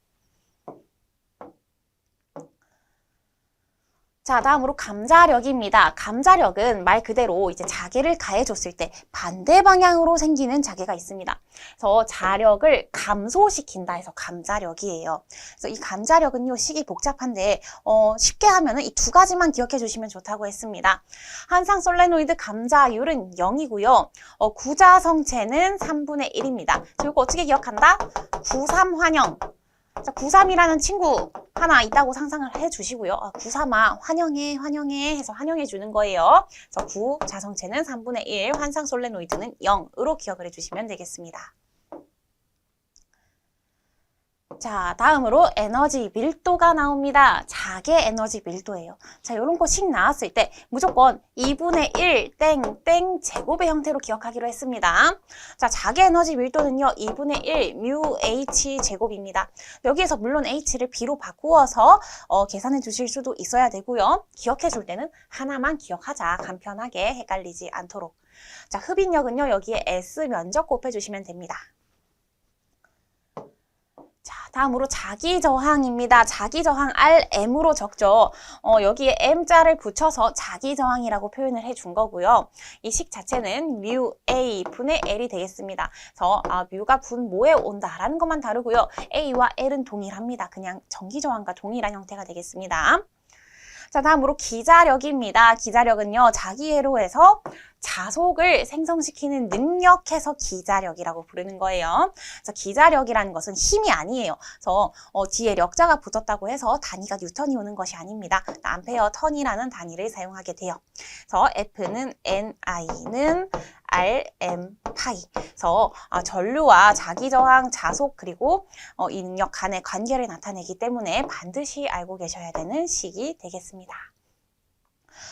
자, 다음으로 감자력입니다. 감자력은 말 그대로 이제 자개를 가해줬을 때 반대 방향으로 생기는 자개가 있습니다. 그래서 자력을 감소시킨다 해서 감자력이에요. 그래서 이 감자력은요, 식이 복잡한데 쉽게 하면은 이 2가지만 기억해 주시면 좋다고 했습니다. 한상 솔레노이드 감자율은 0이고요. 구자성체는 3분의 1입니다. 그리고 어떻게 기억한다? 93환영. 자, 93이라는 친구 하나 있다고 상상을 해주시고요. 93아 환영해 해서 환영해 주는 거예요. 그래서 구자성체는 3분의 1, 환상 솔레노이드는 0으로 기억을 해주시면 되겠습니다. 자, 다음으로 에너지 밀도가 나옵니다. 자개 에너지 밀도예요. 자, 이런 거 식 나왔을 때 무조건 2분의 1 땡땡 제곱의 형태로 기억하기로 했습니다. 자, 자개 에너지 밀도는요, 2분의 1 뮤 h 제곱입니다. 여기에서 물론 h를 b로 바꾸어서 계산해 주실 수도 있어야 되고요. 기억해 줄 때는 하나만 기억하자. 간편하게 헷갈리지 않도록. 자, 흡인력은요, 여기에 s 면적 곱해주시면 됩니다. 자, 다음으로 자기저항입니다. 자기저항 RM으로 적죠. 여기에 M자를 붙여서 자기저항이라고 표현을 해준 거고요. 이 식 자체는 뮤 A 분의 L이 되겠습니다. 그래서 뮤가 분모에 온다라는 것만 다르고요. A와 L은 동일합니다. 그냥 전기저항과 동일한 형태가 되겠습니다. 자, 다음으로 기자력입니다. 기자력은요, 자기애로에서 자속을 생성시키는 능력해서 기자력이라고 부르는 거예요. 그래서 기자력이라는 것은 힘이 아니에요. 그래서 뒤에 력자가 붙었다고 해서 단위가 뉴턴이 오는 것이 아닙니다. 암페어 턴이라는 단위를 사용하게 돼요. 그래서 F는 NI는 RM 파이. 그래서 전류와 자기저항, 자속 그리고 이 능력 간의 관계를 나타내기 때문에 반드시 알고 계셔야 되는 식이 되겠습니다.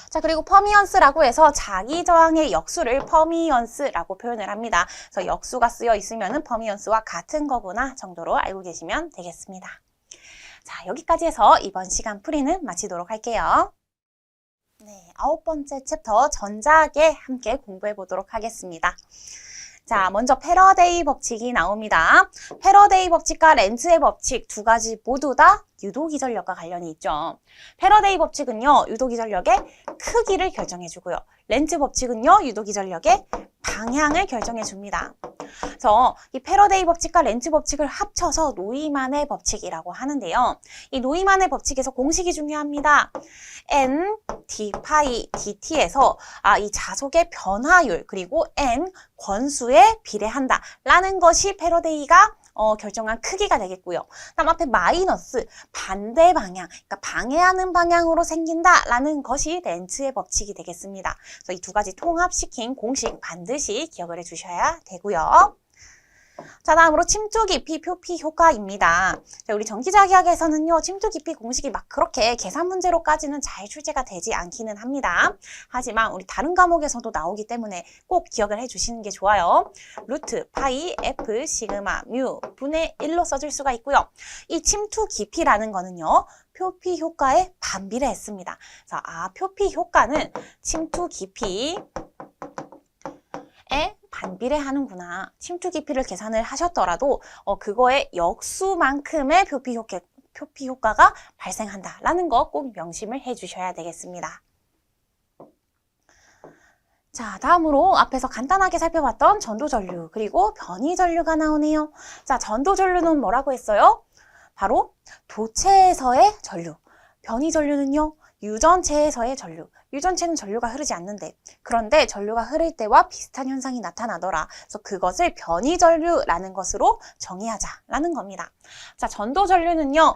자, 그리고 퍼미언스라고 해서 자기저항의 역수를 퍼미언스라고 표현을 합니다. 그래서 역수가 쓰여 있으면 퍼미언스와 같은 거구나 정도로 알고 계시면 되겠습니다. 자, 여기까지 해서 이번 시간 풀이는 마치도록 할게요. 네, 9번째 챕터 전자계 함께 공부해 보도록 하겠습니다. 자, 먼저 패러데이 법칙이 나옵니다. 패러데이 법칙과 렌즈의 법칙 두 가지 모두 다 유도기전력과 관련이 있죠. 패러데이 법칙은요, 유도기전력의 크기를 결정해 주고요. 렌즈 법칙은요, 유도기전력의 방향을 결정해 줍니다. 그래서 이 패러데이 법칙과 렌즈 법칙을 합쳐서 노이만의 법칙이라고 하는데요. 이 노이만의 법칙에서 공식이 중요합니다. N, D 파이, DT에서 이 자속의 변화율 그리고 N 권수에 비례한다 라는 것이 패러데이가 결정한 크기가 되겠고요. 다음 앞에 마이너스, 반대 방향, 그러니까 방해하는 방향으로 생긴다라는 것이 렌즈의 법칙이 되겠습니다. 그래서 이 두 가지 통합시킨 공식 반드시 기억을 해주셔야 되고요. 자, 다음으로 침투 깊이 표피 효과입니다. 자, 우리 전기자기학에서는요, 침투 깊이 공식이 막 그렇게 계산 문제로까지는 잘 출제가 되지 않기는 합니다. 하지만 우리 다른 과목에서도 나오기 때문에 꼭 기억을 해주시는 게 좋아요. 루트, 파이, F, 시그마, 뮤, 분의 1로 써줄 수가 있고요. 이 침투 깊이라는 거는요, 표피 효과에 반비례했습니다. 그래서 표피 효과는 침투 깊이에 반비례하는구나. 침투 깊이를 계산을 하셨더라도 그거의 역수만큼의 표피 효과가 발생한다라는 거 꼭 명심을 해주셔야 되겠습니다. 자, 다음으로 앞에서 간단하게 살펴봤던 전도전류 그리고 변이전류가 나오네요. 자, 전도전류는 뭐라고 했어요? 바로 도체에서의 전류. 변이전류는요, 유전체에서의 전류. 유전체는 전류가 흐르지 않는데, 그런데 전류가 흐를 때와 비슷한 현상이 나타나더라. 그래서 그것을 변이전류라는 것으로 정의하자라는 겁니다. 자, 전도전류는요,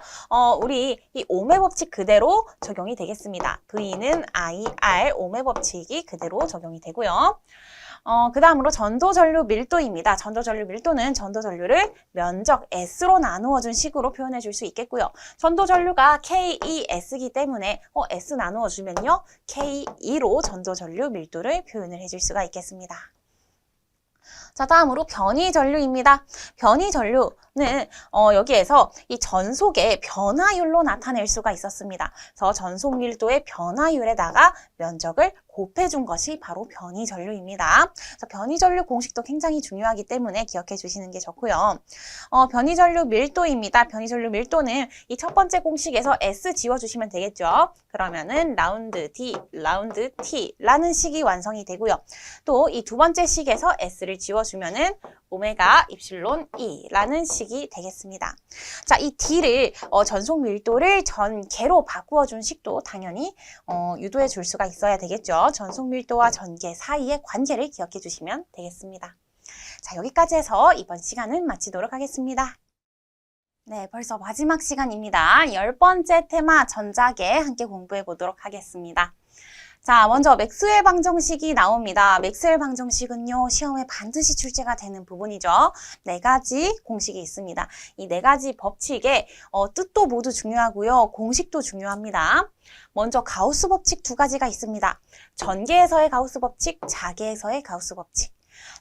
우리 이 오메 법칙 그대로 적용이 되겠습니다. V는 IR 오메 법칙이 그대로 적용이 되고요. 그 다음으로 전도전류 밀도입니다. 전도전류 밀도는 전도전류를 면적 S로 나누어 준 식으로 표현해 줄 수 있겠고요. 전도전류가 KES이기 때문에 S 나누어 주면요, K2로 전도전류 밀도를 표현을 해줄 수가 있겠습니다. 자, 다음으로 변이전류입니다. 변이전류는 여기에서 이 전속의 변화율로 나타낼 수가 있었습니다. 그래서 전속 밀도의 변화율에다가 면적을 곱해준 것이 바로 변이전류입니다. 그래서 변이전류 공식도 굉장히 중요하기 때문에 기억해 주시는 게 좋고요. 변이전류 밀도입니다. 변이전류 밀도는 이 첫 번째 공식에서 S 지워주시면 되겠죠. 그러면은 라운드 D, 라운드 T라는 식이 완성이 되고요. 또 이 두 번째 식에서 S를 지워주면은 오메가 입실론 E라는 식이 되겠습니다. 자, 이 D를 전속 밀도를 전개로 바꾸어준 식도 당연히 유도해 줄 수가 있어야 되겠죠. 전속 밀도와 전개 사이의 관계를 기억해 주시면 되겠습니다. 자, 여기까지 해서 이번 시간은 마치도록 하겠습니다. 네, 벌써 마지막 시간입니다. 10번째 테마 전자계 함께 공부해 보도록 하겠습니다. 자, 먼저 맥스웰 방정식이 나옵니다. 맥스웰 방정식은요, 시험에 반드시 출제가 되는 부분이죠. 4가지 공식이 있습니다. 이 4가지 법칙의 뜻도 모두 중요하고요. 공식도 중요합니다. 먼저 가우스 법칙 2가지가 있습니다. 전개에서의 가우스 법칙, 자개에서의 가우스 법칙.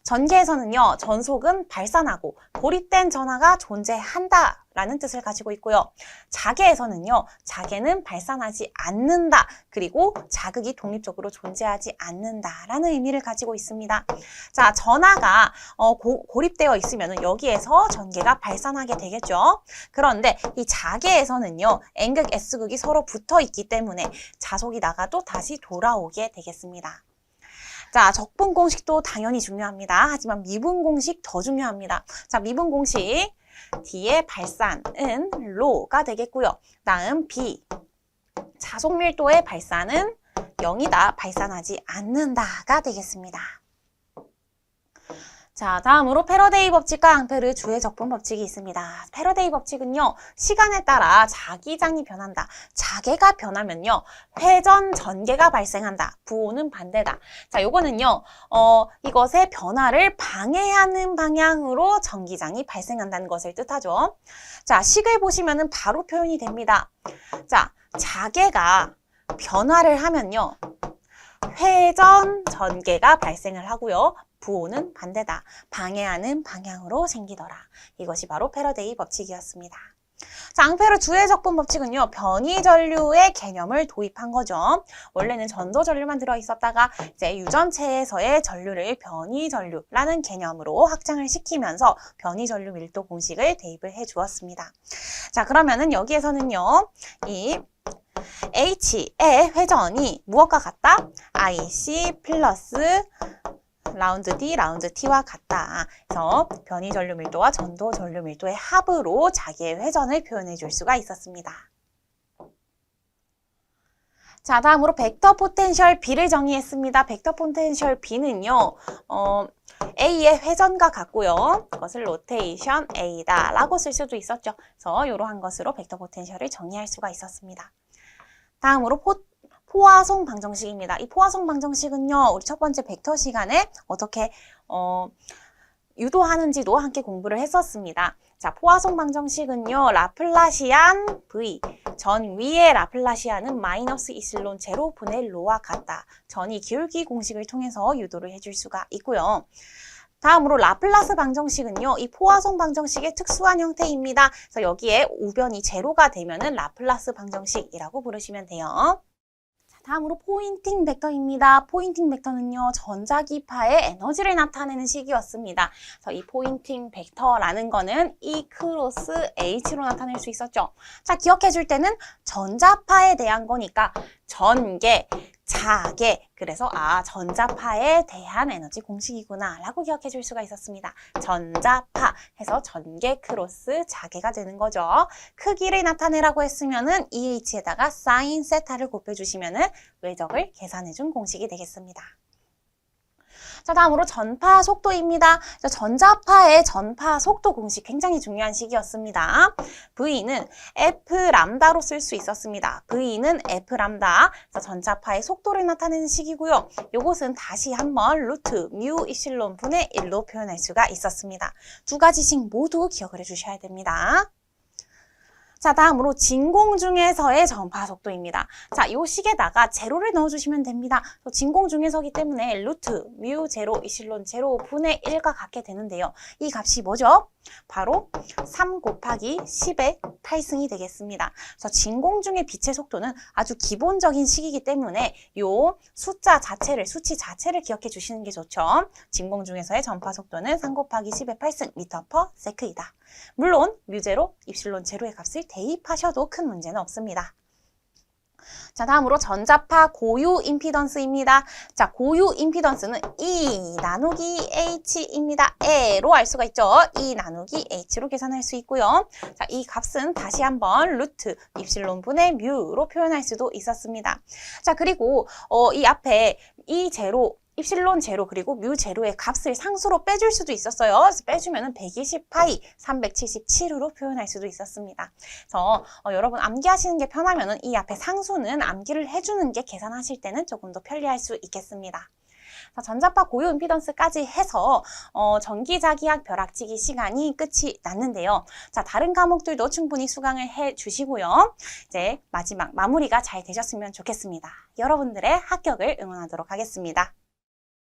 전개에서는요, 전속은 발산하고 고립된 전하가 존재한다 라는 뜻을 가지고 있고요. 자개에서는요, 자개는 발산하지 않는다, 그리고 자극이 독립적으로 존재하지 않는다 라는 의미를 가지고 있습니다. 자, 전하가 고립되어 있으면 여기에서 전개가 발산하게 되겠죠. 그런데 이 자개에서는요, N극, S극이 서로 붙어 있기 때문에 자속이 나가도 다시 돌아오게 되겠습니다. 자, 적분 공식도 당연히 중요합니다. 하지만 미분 공식 더 중요합니다. 자, 미분 공식 D의 발산은 로가 되겠고요. 다음 B, 자속 밀도의 발산은 0이다. 발산하지 않는다가 되겠습니다. 자, 다음으로 패러데이 법칙과 앙페르 주의 적분 법칙이 있습니다. 패러데이 법칙은요, 시간에 따라 자기장이 변한다. 자개가 변하면요, 회전 전개가 발생한다. 부호는 반대다. 자, 요거는요, 이것의 변화를 방해하는 방향으로 전기장이 발생한다는 것을 뜻하죠. 자, 식을 보시면은 바로 표현이 됩니다. 자, 자개가 변화를 하면요, 회전 전개가 발생을 하고요. 부호는 반대다. 방해하는 방향으로 생기더라. 이것이 바로 패러데이 법칙이었습니다. 자, 앙페르 주의 적분 법칙은요, 변이 전류의 개념을 도입한 거죠. 원래는 전도 전류만 들어있었다가 이제 유전체에서의 전류를 변이 전류라는 개념으로 확장을 시키면서 변이 전류 밀도 공식을 대입을 해 주었습니다. 자, 그러면은 여기에서는요, 이 H의 회전이 무엇과 같다? IC 플러스 라운드 D, 라운드 T와 같다. 그래서 변이 전류 밀도와 전도 전류 밀도의 합으로 자기의 회전을 표현해 줄 수가 있었습니다. 자, 다음으로 벡터 포텐셜 B를 정의했습니다. 벡터 포텐셜 B는요, A의 회전과 같고요. 그것을 로테이션 A다 라고 쓸 수도 있었죠. 그래서 이러한 것으로 벡터 포텐셜을 정의할 수가 있었습니다. 다음으로 포화송 방정식입니다. 이 포화송 방정식은요, 우리 첫 번째 벡터 시간에 어떻게 유도하는지도 함께 공부를 했었습니다. 자, 포화송 방정식은요, 라플라시안 V, 전 위의 라플라시안은 마이너스 이슬론 제로 분의 로와 같다. 전이 기울기 공식을 통해서 유도를 해줄 수가 있고요. 다음으로 라플라스 방정식은요, 이 포화송 방정식의 특수한 형태입니다. 그래서 여기에 우변이 제로가 되면은 라플라스 방정식이라고 부르시면 돼요. 다음으로 포인팅 벡터입니다. 포인팅 벡터는요, 전자기파의 에너지를 나타내는 식이었습니다. 그래서 이 포인팅 벡터라는 거는 E 크로스 H로 나타낼 수 있었죠. 자, 기억해 줄 때는 전자파에 대한 거니까 전개, 자개, 그래서 전자파에 대한 에너지 공식이구나 라고 기억해 줄 수가 있었습니다. 전자파 해서 전개 크로스 자개가 되는 거죠. 크기를 나타내라고 했으면은 EH에다가 사인 세타를 곱해주시면은 외적을 계산해 준 공식이 되겠습니다. 자, 다음으로 전파 속도입니다. 자, 전자파의 전파 속도 공식 굉장히 중요한 식이었습니다. V는 F 람다로 쓸 수 있었습니다. V는 F 람다. 자, 전자파의 속도를 나타내는 식이고요. 요것은 다시 한번 루트 뮤 이실론 분의 1로 표현할 수가 있었습니다. 두 가지씩 모두 기억을 해주셔야 됩니다. 자, 다음으로 진공 중에서의 전파 속도입니다. 자, 이 식에다가 제로를 넣어주시면 됩니다. 진공 중에서기 때문에 루트 뮤 제로 이실론 제로 분의 1과 같게 되는데요. 이 값이 뭐죠? 바로 3 곱하기 10의 8승이 되겠습니다. 그래서 진공 중의 빛의 속도는 아주 기본적인 식이기 때문에 이 숫자 자체를, 수치 자체를 기억해 주시는 게 좋죠. 진공 중에서의 전파 속도는 3 곱하기 10의 8승 미터 퍼 세크이다. 물론 뮤제로, 입실론 제로의 값을 대입하셔도 큰 문제는 없습니다. 자, 다음으로 전자파 고유 임피던스입니다. 자, 고유 임피던스는 E 나누기 H입니다. E로 알 수가 있죠. E 나누기 H로 계산할 수 있고요. 자, 이 값은 다시 한번 루트 입실론 분의 뮤로 표현할 수도 있었습니다. 자, 그리고 이 앞에 E 제로 입실론 제로 그리고 뮤 제로의 값을 상수로 빼줄 수도 있었어요. 그래서 빼주면은 120파이 377으로 표현할 수도 있었습니다. 그래서 여러분 암기하시는 게 편하면은 이 앞에 상수는 암기를 해주는 게 계산하실 때는 조금 더 편리할 수 있겠습니다. 자, 전자파 고유 임피던스까지 해서 전기자기학 벼락치기 시간이 끝이 났는데요. 자, 다른 과목들도 충분히 수강을 해 주시고요. 이제 마지막 마무리가 잘 되셨으면 좋겠습니다. 여러분들의 합격을 응원하도록 하겠습니다.